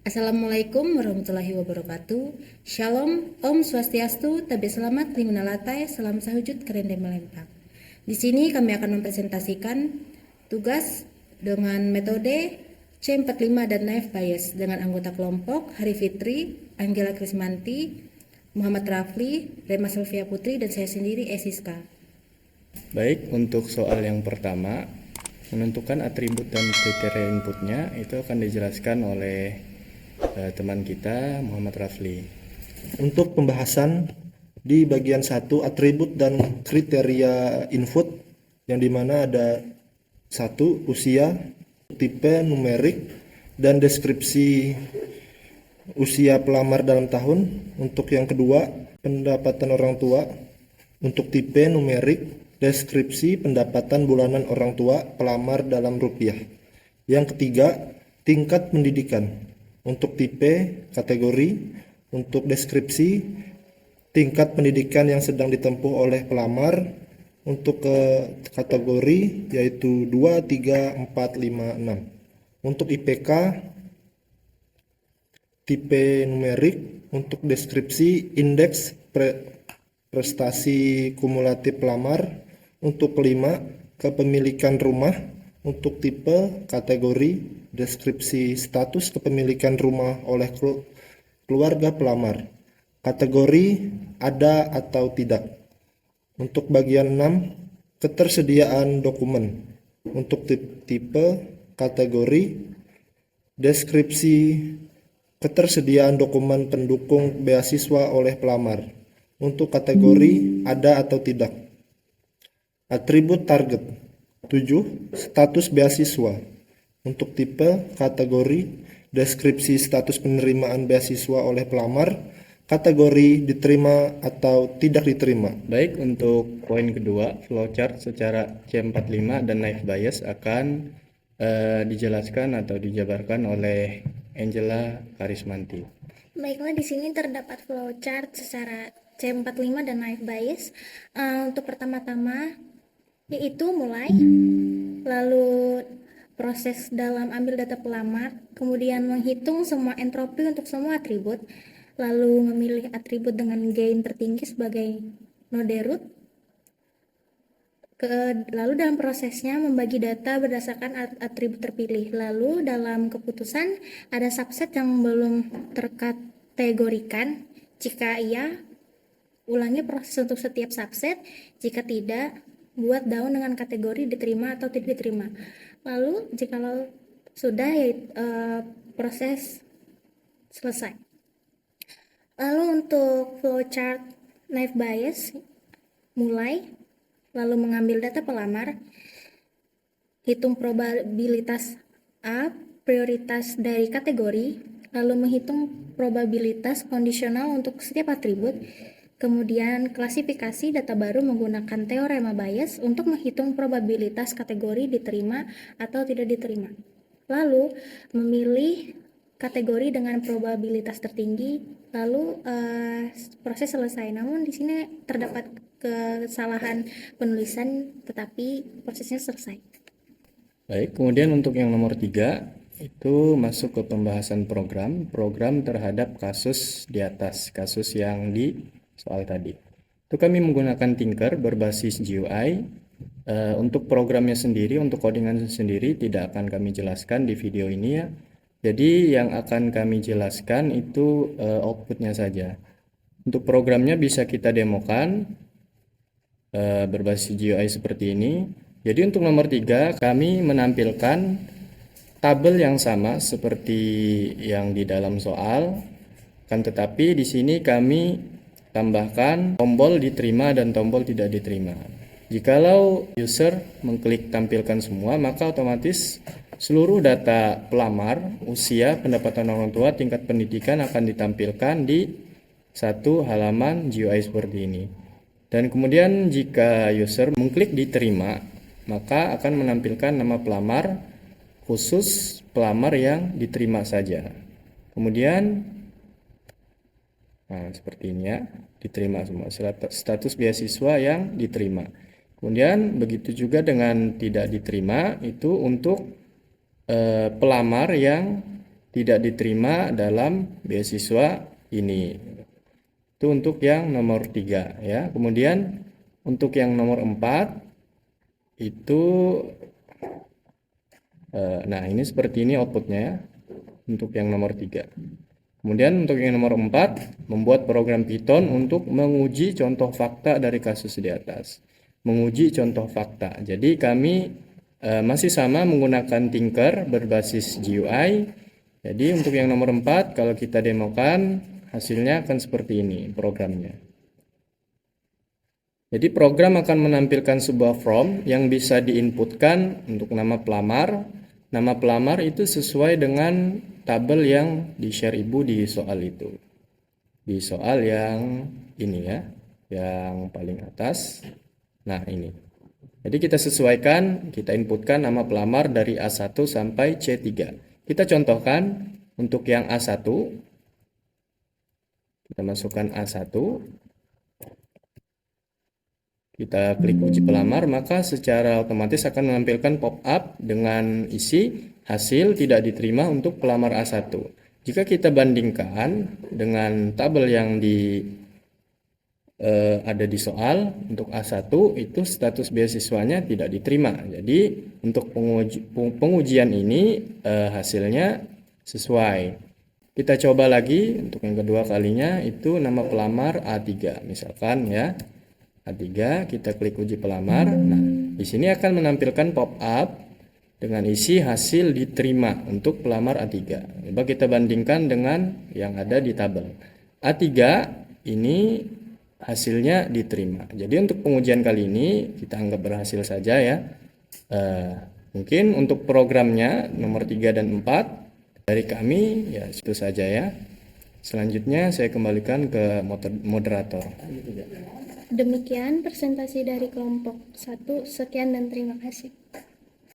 Assalamualaikum warahmatullahi wabarakatuh. Shalom, Om Swastiastu, Tabe Selamat, Limuna Latai, Salam Sahujud, Kerende Melempang. Di sini kami akan mempresentasikan tugas dengan metode C45 dan Knife Bias dengan anggota kelompok Hari Fitri, Anggela Krismanti, Muhammad Rafli, Rema Sylvia Putri, dan saya sendiri Esiska. Baik, untuk soal yang pertama, menentukan atribut dan kriteria inputnya itu akan dijelaskan oleh teman kita Muhammad Rafli. Untuk pembahasan di bagian 1 atribut dan kriteria input, yang dimana ada 1 usia, tipe numerik, dan deskripsi usia pelamar dalam tahun. Untuk yang kedua, pendapatan orang tua. Untuk tipe numerik, deskripsi pendapatan bulanan orang tua pelamar dalam rupiah. Yang ketiga, tingkat pendidikan. Untuk tipe, kategori. Untuk deskripsi, tingkat pendidikan yang sedang ditempuh oleh pelamar. Untuk kategori yaitu 2, 3, 4, 5, 6. Untuk IPK, tipe numerik. Untuk deskripsi, indeks prestasi kumulatif pelamar. Untuk kelima, kepemilikan rumah. Untuk tipe, kategori, deskripsi status kepemilikan rumah oleh keluarga pelamar. Kategori ada atau tidak. Untuk bagian 6, ketersediaan dokumen. Untuk tipe, kategori, deskripsi ketersediaan dokumen pendukung beasiswa oleh pelamar. Untuk kategori ada atau tidak. Atribut target. 7. Status beasiswa. Untuk tipe, kategori, deskripsi status penerimaan beasiswa oleh pelamar, kategori diterima atau tidak diterima. Baik, untuk poin kedua, flowchart secara C45 dan Knife Bias akan dijelaskan atau dijabarkan oleh Angela Karismanti. Baiklah, di sini terdapat flowchart secara C45 dan Knife Bias. Untuk pertama-tama yaitu mulai, lalu proses dalam ambil data pelamar, kemudian menghitung semua entropi untuk semua atribut, lalu memilih atribut dengan gain tertinggi sebagai node root, lalu dalam prosesnya membagi data berdasarkan atribut terpilih. Lalu dalam keputusan ada subset yang belum terkategorikan. Jika iya, ulangi proses untuk setiap subset. Jika tidak, buat daun dengan kategori diterima atau tidak diterima. Lalu jikalau sudah, proses selesai. Lalu untuk flowchart Knife Bias, mulai, lalu mengambil data pelamar, hitung probabilitas A, prioritas dari kategori, lalu menghitung probabilitas kondisional untuk setiap atribut, kemudian klasifikasi data baru menggunakan teorema bias untuk menghitung probabilitas kategori diterima atau tidak diterima. Lalu memilih kategori dengan probabilitas tertinggi, lalu proses selesai. Namun di sini terdapat kesalahan penulisan, tetapi prosesnya selesai. Baik, kemudian untuk yang nomor 3 itu masuk ke pembahasan program terhadap kasus di atas, kasus yang di soal tadi. Itu kami menggunakan Tinker berbasis GUI. Untuk programnya sendiri, untuk codingan sendiri tidak akan kami jelaskan di video ini ya. Jadi yang akan kami jelaskan itu outputnya saja. Untuk programnya bisa kita demokan berbasis GUI seperti ini. Jadi untuk nomor 3 kami menampilkan tabel yang sama seperti yang di dalam soal, kan tetapi di sini kami tambahkan tombol diterima dan tombol tidak diterima. Jikalau user mengklik tampilkan semua, maka otomatis seluruh data pelamar, usia, pendapatan orang tua, tingkat pendidikan akan ditampilkan di satu halaman GUI seperti ini. Dan kemudian jika user mengklik diterima, maka akan menampilkan nama pelamar khusus pelamar yang diterima saja. Kemudian seperti ini ya, diterima semua, status beasiswa yang diterima. Kemudian begitu juga dengan tidak diterima, itu untuk pelamar yang tidak diterima dalam beasiswa ini. Itu untuk yang nomor 3 ya. Kemudian untuk yang nomor 4 itu nah ini seperti ini outputnya ya. Untuk yang nomor 3. Kemudian untuk yang nomor 4 membuat program Python untuk menguji contoh fakta dari kasus di atas. Menguji contoh fakta. Jadi kami masih sama menggunakan Tinker berbasis GUI. Jadi untuk yang nomor 4 kalau kita demokan hasilnya akan seperti ini programnya. Jadi program akan menampilkan sebuah form yang bisa diinputkan untuk nama pelamar. Nama pelamar itu sesuai dengan tabel yang di-share Ibu di soal itu. Di soal yang ini ya, yang paling atas. Nah, ini. Jadi kita sesuaikan, kita inputkan nama pelamar dari A1 sampai C3. Kita contohkan untuk yang A1. Kita masukkan A1. Kita klik uji pelamar, maka secara otomatis akan menampilkan pop-up dengan isi hasil tidak diterima untuk pelamar A1. Jika kita bandingkan dengan tabel yang ada di soal, untuk A1 itu status beasiswanya tidak diterima. Jadi untuk pengujian ini hasilnya sesuai. Kita coba lagi untuk yang kedua kalinya, itu nama pelamar A3 misalkan ya. A3, kita klik uji pelamar. Nah, di sini akan menampilkan pop-up dengan isi hasil diterima untuk pelamar A3. Coba kita bandingkan dengan yang ada di tabel. A3 ini hasilnya diterima. Jadi untuk pengujian kali ini kita anggap berhasil saja ya. Mungkin untuk programnya nomor 3 dan 4 dari kami ya itu saja ya. Selanjutnya saya kembalikan ke moderator. Demikian presentasi dari kelompok 1. Sekian dan terima kasih.